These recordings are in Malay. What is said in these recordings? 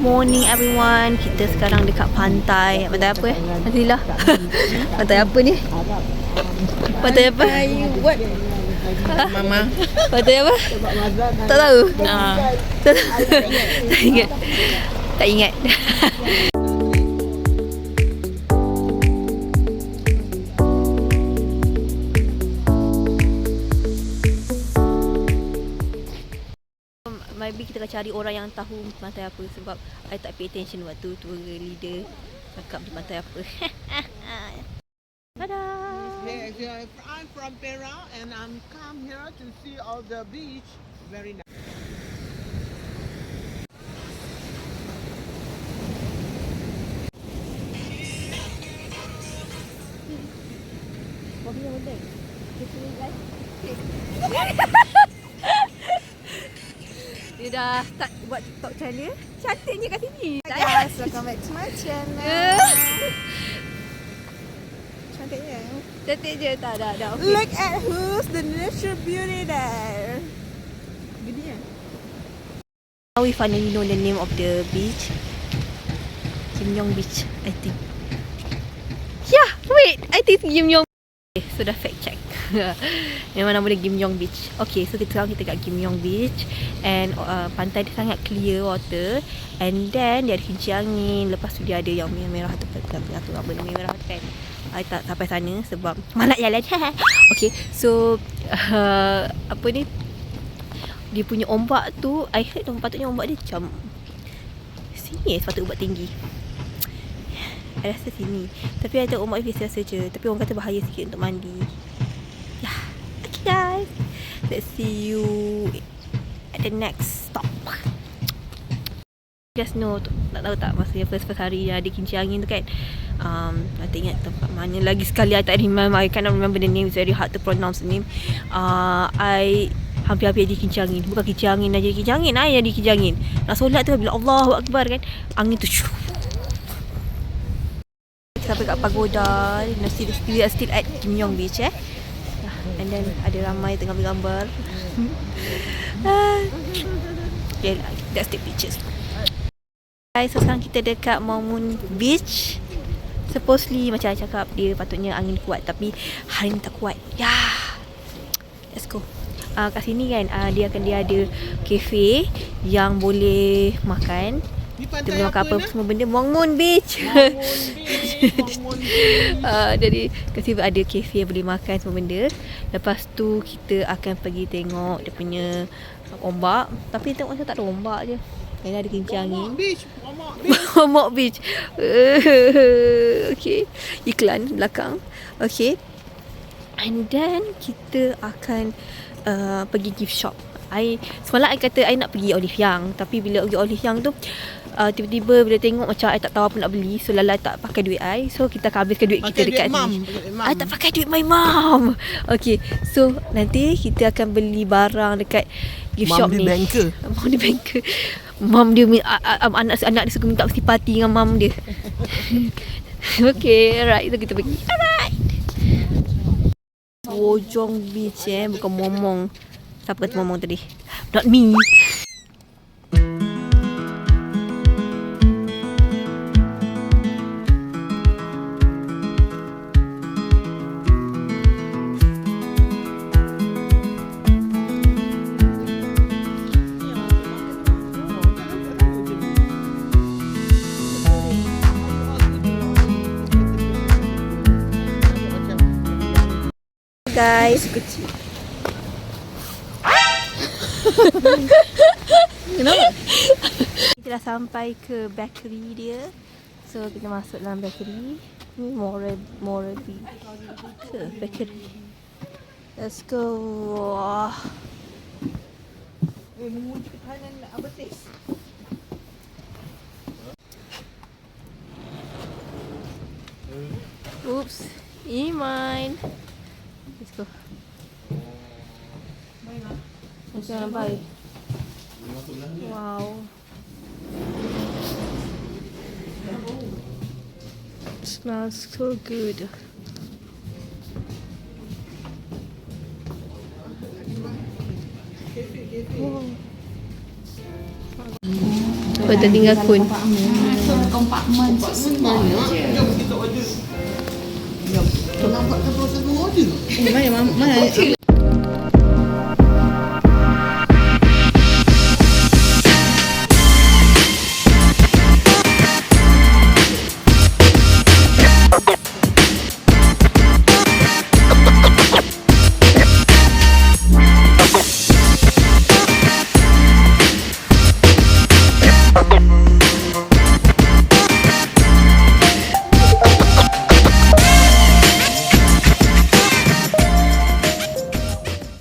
morning everyone. Kita sekarang dekat pantai. Pantai apa Nazilah? Pantai apa ni? Pantai apa? What? Mama. Pantai apa? Tak tahu. Tak ingat. Tak ingat. Maybe kita akan cari orang yang tahu pantai apa, sebab I tak pay attention waktu tour leader cakap di pantai apa. Tada! Yes, I'm from Perak and I'm come here to see all the beach. Very nice. Dia dah start buat TikTok channel. Cantiknya kat sini. Guys, welcome back to my channel. Cantiknya. Cantik je. Tak dah. Okay. Look at who's the nature beauty there. Gini ya? Now we finally know the name of the beach. Kim Yong Beach, I think. Yeah, wait. I think Kim Yong. Okay, so dah fact check. Memang nama dia Kim Yong Beach. Okay, so sekarang kita kat Kim Yong Beach. And pantai dia sangat clear water. And then dia ada kincir angin. Lepas tu dia ada yang merah tu. Apa ni merah tu kan. I tak sampai sana sebab malas jalan. Okay, so apa ni, dia punya ombak tu, I heard patutnya ombak dia macam sini sepatutnya ombak tinggi. I rasa sini. Tapi I tengok ombak biasa je. Tapi orang kata bahaya sikit untuk mandi. Yeah. Okay guys, let's see you at the next stop. Just know, tak tahu tak, masa first hari yang ada kincir angin tu kan, I tak ingat tempat mana lagi sekali. I tak remember. I cannot remember the name. It's very hard to pronounce the name. I hampir-hampir jadi kincir angin. Bukan kincir angin dah jadi kincir angin, I jadi kincir angin. Nak solat tu bila Allahu Akbar kan, angin tu sampai kat pagoda. Still at Kim Yong Beach and then ada ramai tengah bergambar. Okay, let's take pictures. Guys, so sekarang kita dekat Momun Beach. Supposedly macam I cakap, dia patutnya angin kuat, tapi hari ni tak kuat. Let's go. Kat sini kan, dia ada kafe yang boleh makan. Kita boleh makan apa semua benda. Momun Beach. Jadi kat sini ada kafe yang boleh makan semua benda. Lepas tu kita akan pergi tengok dia punya ombak. Tapi tengok macam tak ada ombak je. Ini ada kincir angin. Ombak Beach. Okay, iklan belakang. Okay, and then kita akan pergi gift shop. Semalam I kata I nak pergi Olive Young, tapi bila pergi Olive Young tu tiba-tiba bila tengok macam I tak tahu apa nak beli, so Lala tak pakai duit I. So kita akan habiskan duit kita dekat sini. I tak pakai duit my mom. Okay, so nanti kita akan beli barang dekat gift shop ni. Mom dia banker. Mom dia anak dia suka minta party dengan mom dia. Okay, alright, so kita pergi. Alright. Wojong Beach bukan Momong. Siapa kata Momong tadi? Not me. Guys, kecil. Kenapa? Kita dah sampai ke bakery dia. So kita masuk dalam bakery. Ni Morabi ke bakery. Let's go. Wah. Menguji kanan apa taste? Oops, Iman. Let's go. Macam baik. Wow. It smells so good. Wow. Apa tertinggal kun? Kompartmen Banyak. Jom kita order. Kau nampak ke proses order? Mana?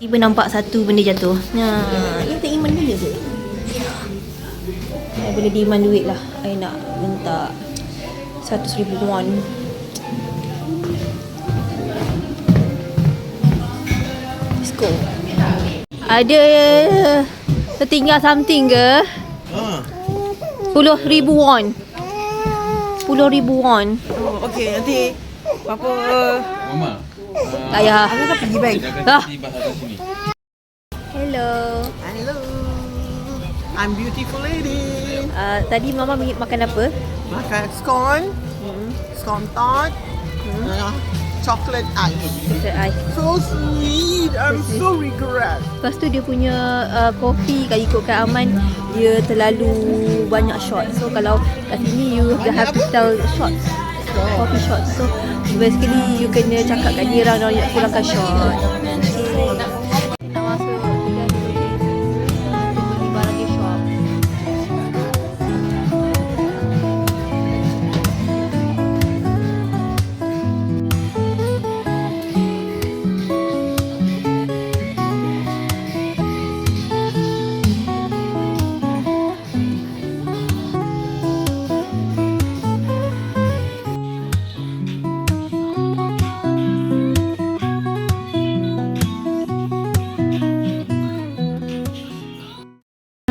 Tiba nampak satu benda jatuh. Ini tak iman benda ke? Benda demand duit lah. I nak minta 100,000 won. Let's go. Ada tertinggal something ke? 10,000 won. 10,000 won. Oh, okey, nanti Papa Mama. Tak payah. aku kan pergi bank. Ah. Tiba atas sini. Hello. Hello. I'm beautiful lady. Tadi Mama makan apa? Makan scone. Scone tart. Chocolate ice. So sweet. I'm so regret. Lepas tu dia punya kopi kalau ikutkan Aman dia terlalu banyak shot. So kalau kat sini you have to tell shots. Coffee shots. So basically you kena cakap kat dia orang nak kurangkan shot. Nak masuk kita beli barang di shop.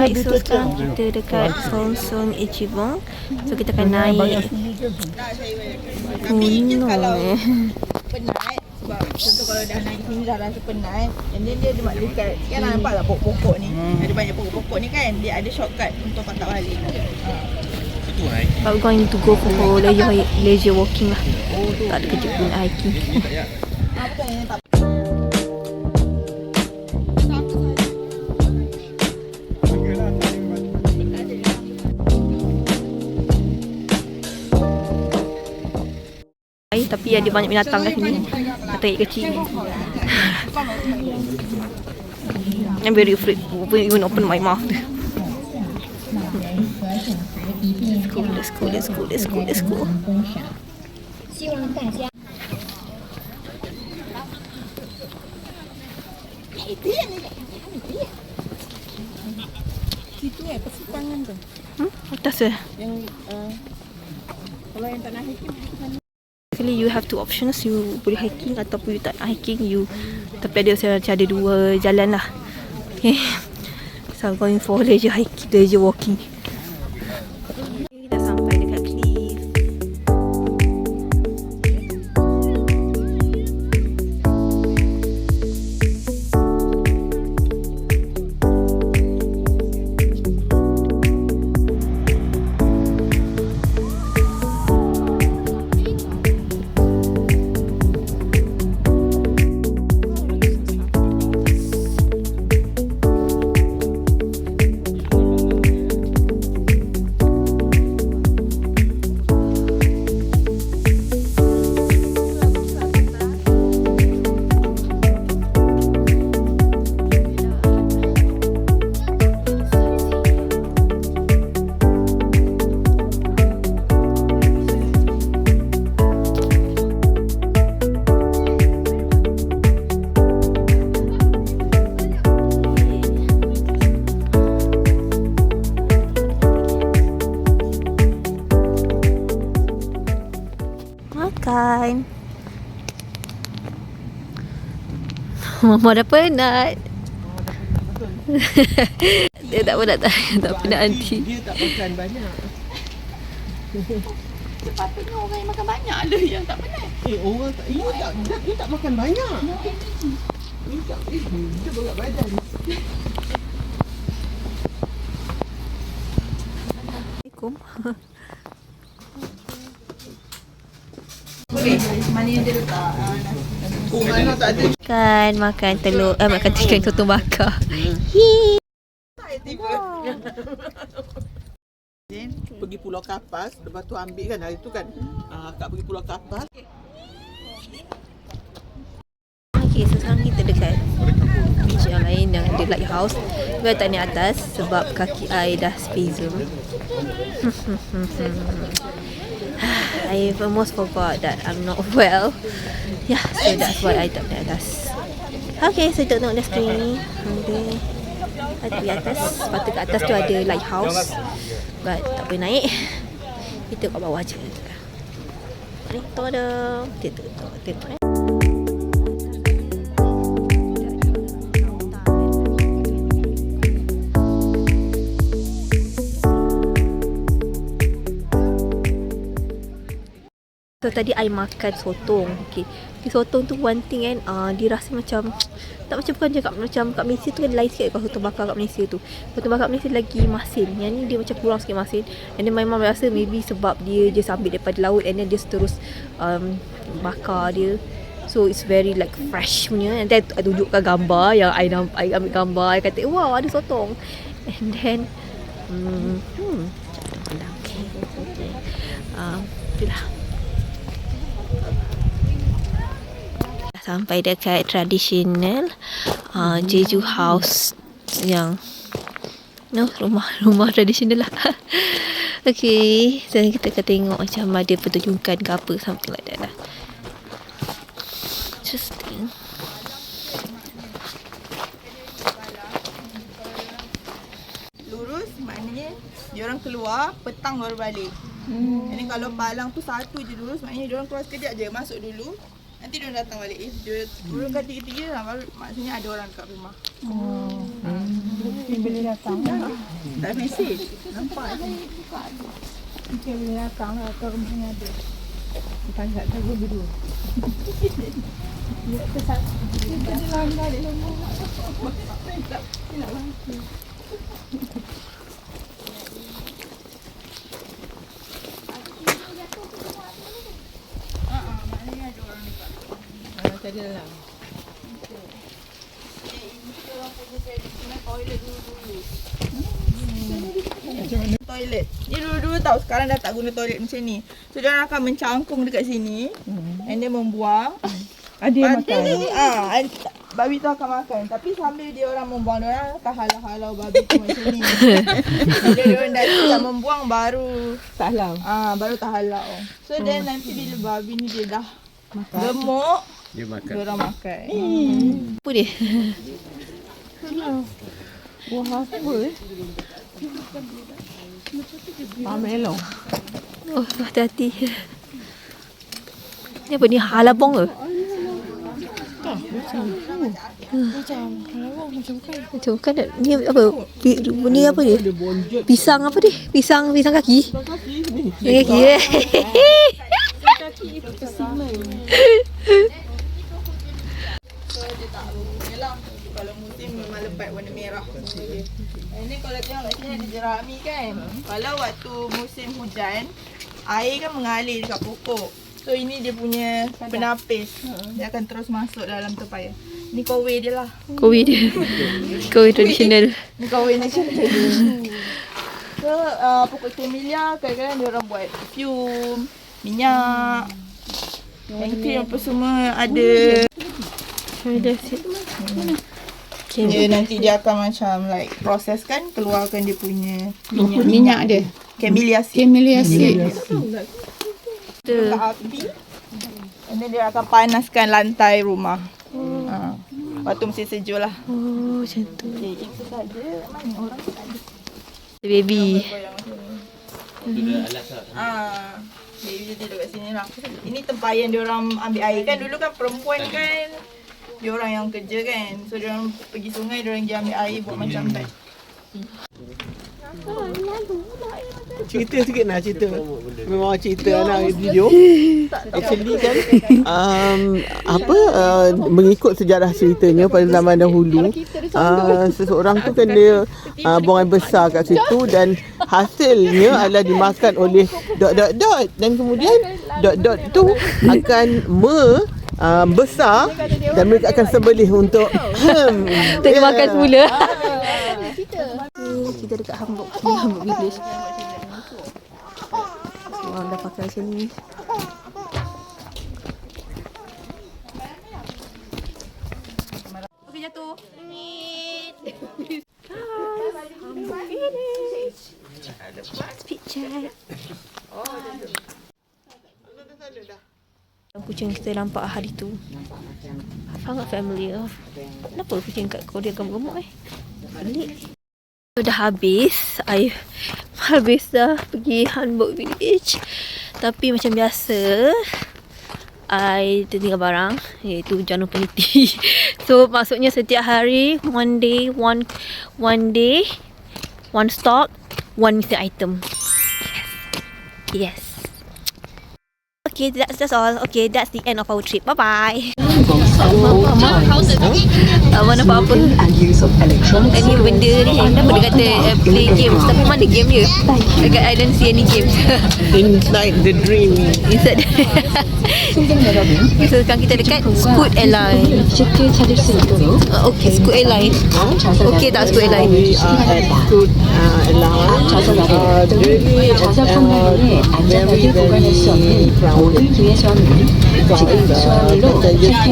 Right, so sekarang kita dekat Sonsong Ichibong. So kita akan naik gunung penat sebab contoh kalau dah naik sini dah rasa penat, and then dia buat dekat kan nampak tak pokok-pokok ni, ada banyak pokok-pokok ni kan, dia ada shortcut untuk patah balik. Itu hai. but we're going to go for leisure walking lah. Tak ada kerja pun hiking. Apa yang tak Tapi ada banyak binatang kat sini. Tarik kecil. I'm very afraid to even open my mouth. Let's go. situ persimpangan tu. Atas eh? Yang kalau yang tak nak hiking pergi ke sana. Actually you have two options. You boleh hiking ataupun you tak nak hiking. Tapi ada macam ada dua jalan lah. Okay. So I'm going for leisure hiking, leisure walking. Kita dah sampai dekat cliff. Makan. Mama dah penat. Dia tak penat tak penat aunty. Dia tak makan banyak. Sepatutnya orang yang makan banyak ada yang tak penat. Orang tak, dia tak makan banyak. Dia berat badan. Assalamualaikum. Okey, mana yang dia letak? Oh, mana tak ada. Makan telur, makan chicken sotong bakar. Tiba. Pergi Pulau Kapas, lepas tu ambil kan hari tu kan. Kak pergi Pulau Kapas. Okay, so sekarang kita dekat beach yang lain yang ada lighthouse. Kita tak naik atas sebab kaki I dah spasm. I almost forgot that I'm not well. Yeah, so that's why I tak naik atas. Okay, so tengok dah screen ni. Ada di atas. Sepatutnya kat atas tu ada lighthouse. But tak boleh naik. Kita kat bawah je. Ni, tada. Tengok. So tadi I makan sotong. Okay, sotong tu one thing kan, dia rasa macam tak macam bukan cakap macam kat Malaysia tu kan lain sikit kalau sotong bakar kat Malaysia tu. Sotong bakar kat Malaysia lagi masin. Yang ni dia macam kurang sikit masin. And then my mum rasa maybe sebab dia just ambil daripada laut and then dia terus bakar dia. So it's very like fresh punya. And then I tunjukkan gambar yang I ambil gambar. I kata wow ada sotong. And then okay. Itulah. Sampai dekat traditional Jeju House yang rumah tradisional lah. Okay, so kita akan tengok macam ada pertunjukan ke apa, something like that lah. Interesting. Lurus maknanya diorang keluar, petang baru balik. Jadi kalau palang tu satu je lurus, maknanya diorang keluar sekejap je, masuk dulu. Nanti diorang datang balik. Dia turunkan tiga-tiga lah, baru maksudnya ada orang kat rumah. Mungkin boleh datang lah. Tak mesej. Nampak je. Mungkin boleh datang lah atau rumahnya ada. Kita tak tahu berdua. Ya, kesat. Kita jalan balik rumah. Tidak lagi. Maknanya ada orang dekat. Tadi dalam. Toilet. Ni dulu-dulu tau, sekarang dah tak guna toilet macam ni. So diorang akan mencangkung dekat sini. And then membuang. Ada yang makan. Babi tu akan makan. Tapi sambil dia orang membuang, dia orang akan halau-halau babi tu macam ni. Bila dia orang dah siap membuang baru Tak halau. baru tak halau. So then nanti bila babi ni dia dah gemuk, Dia makan. dia orang makan. Apa dia? Buah apa Pamelo. Oh, hati-hati. Ni apa ni? Halabong ke? Macam bukan tak? Ni apa? Ni apa dia? Pisang apa dia? Pisang kaki? Pisang kaki. Yalah, kalau musim memang lebat warna merah. Ini kalau tengok kat sini ada jerami kan. Kalau waktu musim hujan, air kan mengalir dekat pokok. So ini dia punya penapis. Dia akan terus masuk dalam tupai. Ni kowe dia lah. Kowe dia. Kowe tradisional. Ni kowe national. So pokok camellia kadang-kadang dia orang buat perfume, minyak, hand cream apa semua ada. Dia nanti dia akan macam like proses kan, keluarkan dia punya Minyak dia. camellia seed. Camellia seed. Letak api. And then dia akan panaskan lantai rumah. Waktu musim sejuk lah. Oh, macam tu. Okay, itu saja. Mana orang tak ada. Baby. Baby dia tidur kat sini lah. Ini tempayan dia orang ambil air kan. Dulu kan perempuan kan, dia orang yang kerja kan. So dia orang pergi sungai, dia orang pergi ambil air buat macam beg. cerita sikit nak cerita. Memang cerita nak video. Actually kan mengikut sejarah ceritanya pada zaman dahulu, seseorang tu kan dia buang air besar kat situ dan hasilnya adalah dimakan oleh dot dan kemudian dot tu akan besar dan mereka akan sembelih untuk makan semula. Kita dekat Hamburg Village. Orang dah pakai macam ni. Okey, jatuh. Hamburg Village. Picture. Kucing kita nampak hari tu sangat familiar. Kenapa kucing kat Korea gemuk-gemuk pelik. Dah habis. Habis dah pergi Hamburg Village. Tapi macam biasa I tertinggal barang, iaitu janur peniti. So maksudnya setiap hari one day one stock, one missing item. Yes. Okay, that's all. Okay, that's the end of our trip. Bye-bye. Mana apa-apa. Ini benda ni kenapa dia kata play games, tapi mana game dia? Dekat I don't see any games. Inside the dream. Inside. So sekarang kita dekat Scoot Airline. Okay, Scoot Airline. Okay tak Scoot Airline? We are at Scoot Airline. Really very crowded.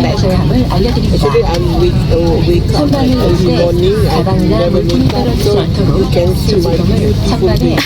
Actually I'm wake up every morning at 11 o'clock, so you can see my beautiful beach.